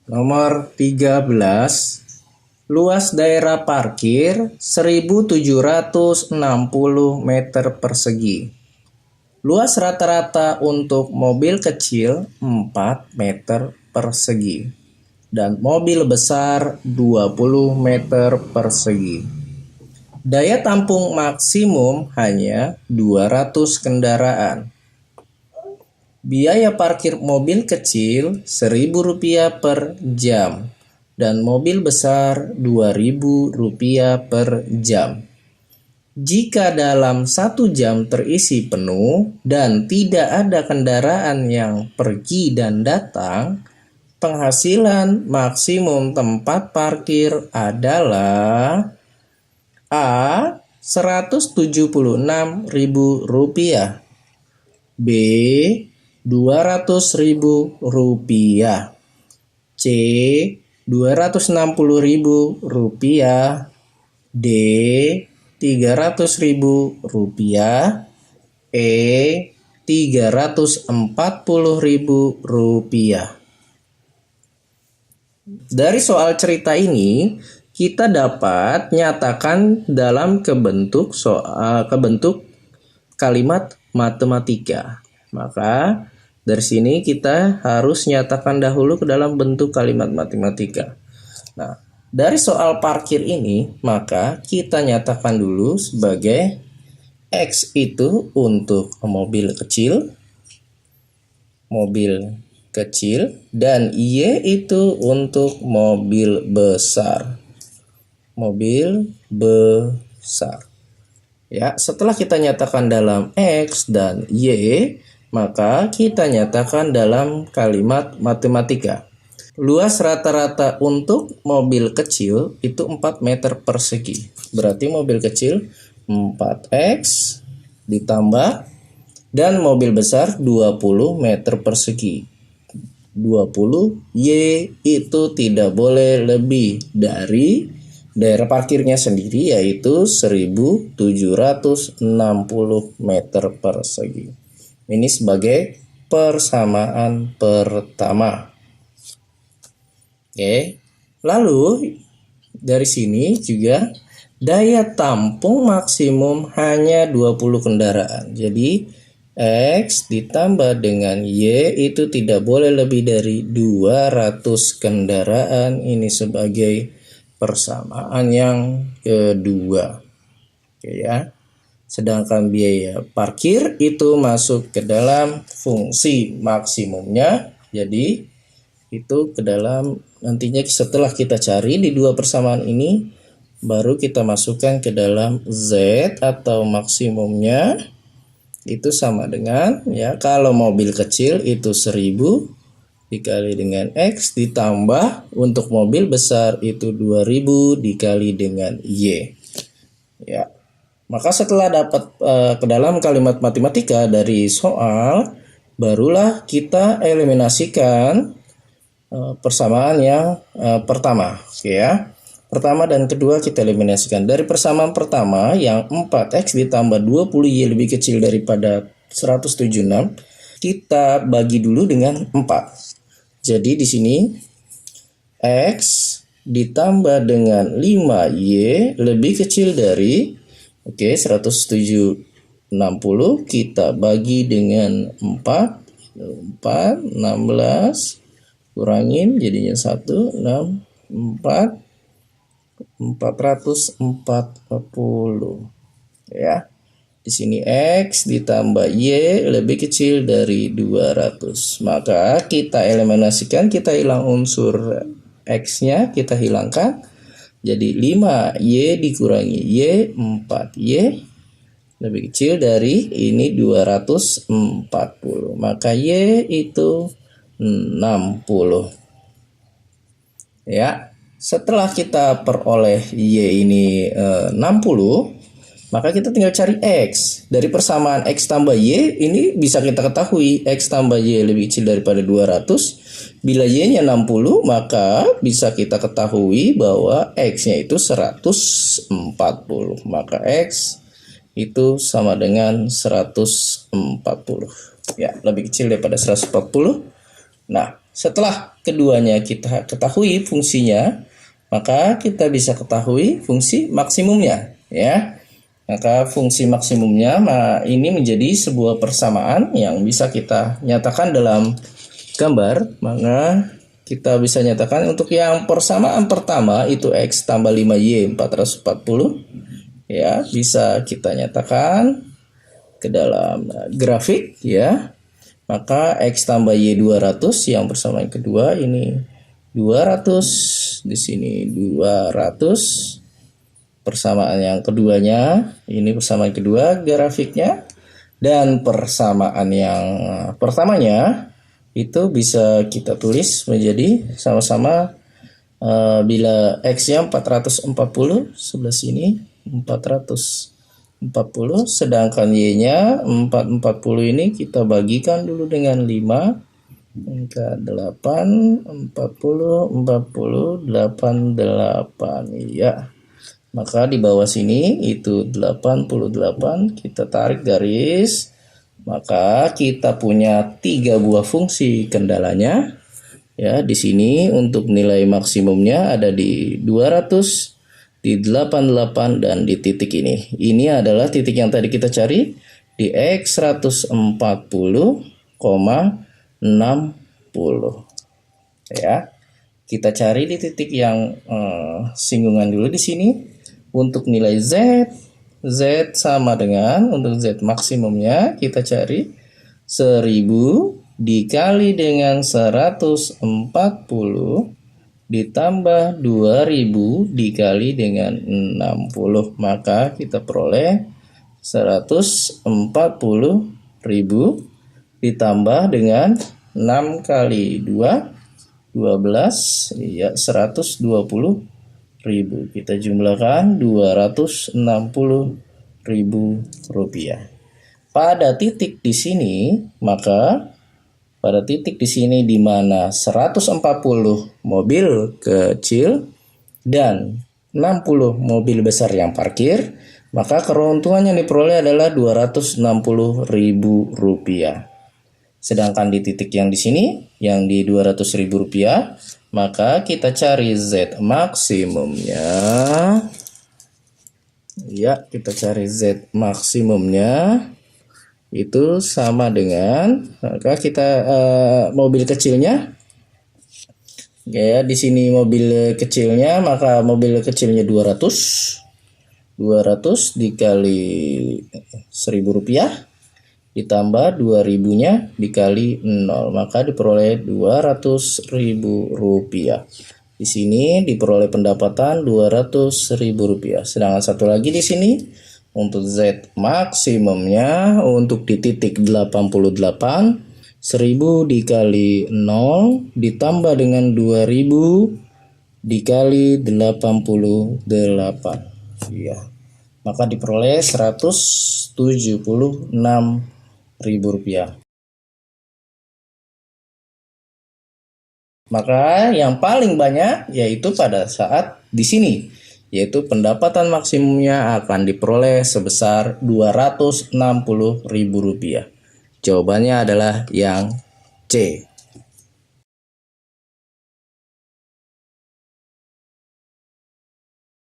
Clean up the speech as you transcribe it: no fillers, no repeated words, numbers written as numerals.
Nomor 13. Luas daerah parkir 1760 meter persegi. Luas rata-rata untuk mobil kecil 4 meter persegi dan mobil besar 20 meter persegi. Daya tampung maksimum hanya 200 kendaraan. Biaya parkir mobil kecil Rp1.000 per jam dan mobil besar Rp2.000 per jam. Jika dalam 1 jam terisi penuh dan tidak ada kendaraan yang pergi dan datang, penghasilan maksimum tempat parkir adalah A. Rp176.000, B. Rp200.000, C. Rp260.000, D. Rp300.000, E. Rp340.000. Dari soal cerita ini, kita dapat nyatakan dalam kebentuk kalimat matematika. Maka dari sini kita harus nyatakan dahulu ke dalam bentuk kalimat matematika. Nah, dari soal parkir ini, maka kita nyatakan dulu sebagai X itu untuk mobil kecil, dan Y itu untuk mobil besar. Ya, setelah kita nyatakan dalam X dan Y, maka kita nyatakan dalam kalimat matematika. Luas rata-rata untuk mobil kecil itu 4 meter persegi. Berarti mobil kecil 4X ditambah dan mobil besar 20 meter persegi. 20 Y itu tidak boleh lebih dari daerah parkirnya sendiri, yaitu 1760 meter persegi. Ini sebagai persamaan pertama. Oke. Lalu dari sini juga daya tampung maksimum hanya 20 kendaraan. Jadi X ditambah dengan Y itu tidak boleh lebih dari 200 kendaraan. Ini sebagai persamaan yang kedua. Oke ya. Sedangkan biaya parkir itu masuk ke dalam fungsi maksimumnya. Jadi itu ke dalam nantinya setelah kita cari di dua persamaan ini, baru kita masukkan ke dalam Z atau maksimumnya. Itu sama dengan, ya, kalau mobil kecil itu 1000 dikali dengan X ditambah untuk mobil besar itu 2000 dikali dengan Y. Ya. Maka setelah dapat ke dalam kalimat matematika dari soal, barulah kita eliminasikan persamaan yang pertama, ya. Pertama dan kedua kita eliminasikan. Dari persamaan pertama yang 4X ditambah 20Y lebih kecil daripada 176, kita bagi dulu dengan 4. Jadi di sini X ditambah dengan 5Y lebih kecil dari 160 kita bagi dengan 4, 16 kurangin jadinya 1, 6, 4, 440. Ya. Di sini X ditambah Y lebih kecil dari 200. Maka kita eliminasikan, kita hilang unsur X-nya, kita hilangkan. Jadi 5Y dikurangi Y, 4Y lebih kecil dari ini 240. Maka Y itu 60. Ya, setelah kita peroleh Y ini 60, maka kita tinggal cari X. Dari persamaan X tambah Y ini bisa kita ketahui X tambah Y lebih kecil daripada 200. Bila Y-nya 60, maka bisa kita ketahui bahwa X-nya itu 140. Maka X itu sama dengan 140. Ya, lebih kecil daripada 140. Nah, setelah keduanya kita ketahui fungsinya, maka kita bisa ketahui fungsi maksimumnya, ya. Maka fungsi maksimumnya ini menjadi sebuah persamaan yang bisa kita nyatakan dalam gambar. Maka kita bisa nyatakan untuk yang persamaan pertama itu X tambah 5Y 440, ya, bisa kita nyatakan ke dalam grafik, ya. Maka X tambah Y 200 yang persamaan kedua ini 200, di sini 200. Persamaan yang keduanya ini persamaan kedua grafiknya, dan persamaan yang pertamanya itu bisa kita tulis menjadi sama-sama bila X-nya 440 sebelah sini 440, sedangkan Y-nya 440 ini kita bagikan dulu dengan 5, maka 8, 40, 40, 88, ya. Maka di bawah sini itu 88, kita tarik garis, maka kita punya 3 buah fungsi kendalanya. Ya, di sini untuk nilai maksimumnya ada di 200, di 88, dan di titik ini. Ini adalah titik yang tadi kita cari di X 140,60. Ya. Kita cari di titik yang singgungan dulu di sini. Untuk nilai Z sama dengan untuk Z maksimumnya kita cari 1000 dikali dengan 140 ditambah 2000 dikali dengan 60, maka kita peroleh 140.000 ditambah dengan 6 kali 2 12, ya, 120.000. Kita jumlahkan 260.000 rupiah. Pada titik di sini, maka pada titik di sini di mana 140 mobil kecil dan 60 mobil besar yang parkir, maka keuntungan yang diperoleh adalah 260.000 rupiah. Sedangkan di titik yang di sini, yang di 200.000 rupiah, maka kita cari Z maksimumnya. Ya, kita cari Z maksimumnya. Itu sama dengan, maka kita mobil kecilnya, ya, di sini mobil kecilnya, maka mobil kecilnya 200 dikali 1.000 rupiah ditambah 2.000-nya dikali 0, maka diperoleh 200.000 rupiah. Di sini diperoleh pendapatan 200.000 rupiah. Sedangkan satu lagi di sini untuk Z maksimumnya untuk di titik 88, 1000 dikali 0 ditambah dengan 2000 dikali 88, ya, maka diperoleh 176.000 rupiah. Maka yang paling banyak yaitu pada saat di sini, yaitu pendapatan maksimumnya akan diperoleh sebesar 260.000 rupiah. Jawabannya adalah yang C.